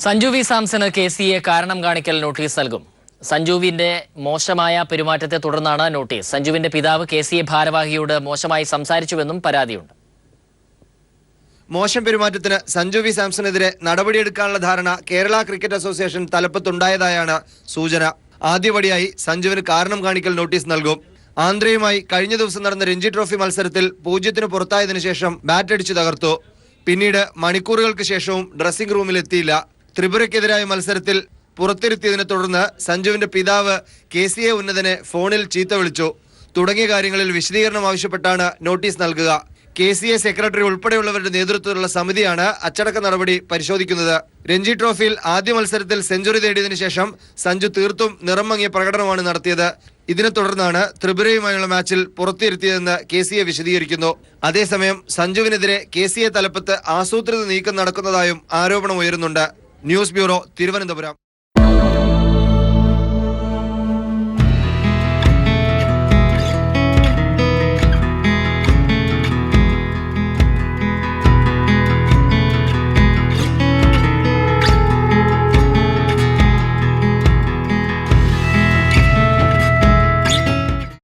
Sanju V Samson KCA കാരണം കാണിക്കൽ notice നൽകും. സഞ്ജുവിന്റെ മോശമായ പെരുമാറ്റത്തെ തുടർന്നാണ് നോട്ടീസ്. സഞ്ജുവിന്റെ പിതാവ് KCA ഭാരവാഹിയോട് മോശമായി സംസാരിച്ചുവെന്നും പരാതിയുണ്ട്. മോശം പെരുമാറ്റത്തിന് സഞ്ജു വി സാംസണെതിരെ നടപടിയെടുക്കാനുള്ള ധാരണ കേരള ക്രിക്കറ്റ് അസോസിയേഷൻ തലപ്പത്തുണ്ടായതായാണ് സൂചന. ആദ്യപടിയായി സഞ്ജുവിന് കാരണം കാണിക്കൽ നോട്ടീസ് നൽകും. ആന്ധ്രയുമായി കഴിഞ്ഞ ദിവസം നടന്ന രഞ്ജി ട്രോഫി മത്സരത്തിൽ 0-ന് പുറത്തായതിനു ശേഷം ബാറ്റടിച്ചു തകർത്തു. പിന്നീട് മണിക്കൂറുകൾക്ക് ശേഷവും ഡ്രസ്സിംഗ് റൂമിലെത്തിയില്ല. ത്രിപുരയ്ക്കെതിരായ മത്സരത്തിൽ പുറത്തിരുത്തിയതിനെ തുടർന്ന് സഞ്ജുവിന്റെ പിതാവ് KCA ഉന്നതനെ ഫോണിൽ ചീത്ത വിളിച്ചു. തുടങ്ങിയ കാര്യങ്ങളിൽ വിശദീകരണം ആവശ്യപ്പെട്ടാണ് നോട്ടീസ് നൽകുക. KCA സെക്രട്ടറി ഉൾപ്പെടെയുള്ളവരുടെ നേതൃത്വത്തിലുള്ള സമിതിയാണ് അച്ചടക്ക നടപടി പരിശോധിക്കുന്നത്. രഞ്ജി ട്രോഫിയിൽ ആദ്യ മത്സരത്തിൽ സെഞ്ചുറി നേടിയതിനു ശേഷം സഞ്ജു തീർത്തും നിറം മങ്ങിയ പ്രകടനമാണ് നടത്തിയത്. ഇതിനെ തുടർന്നാണ് ത്രിപുരയുമായുള്ള മാച്ചിൽ പുറത്തിരുത്തിയതെന്ന് KCA വിശദീകരിക്കുന്നു. അതേസമയം സഞ്ജുവിനെതിരെ KCA തലപ്പത്ത് ആസൂത്രിത നീക്കം നടക്കുന്നതായും ആരോപണം ഉയരുന്നുണ്ട്. News bureau, Thiruvananthapuram.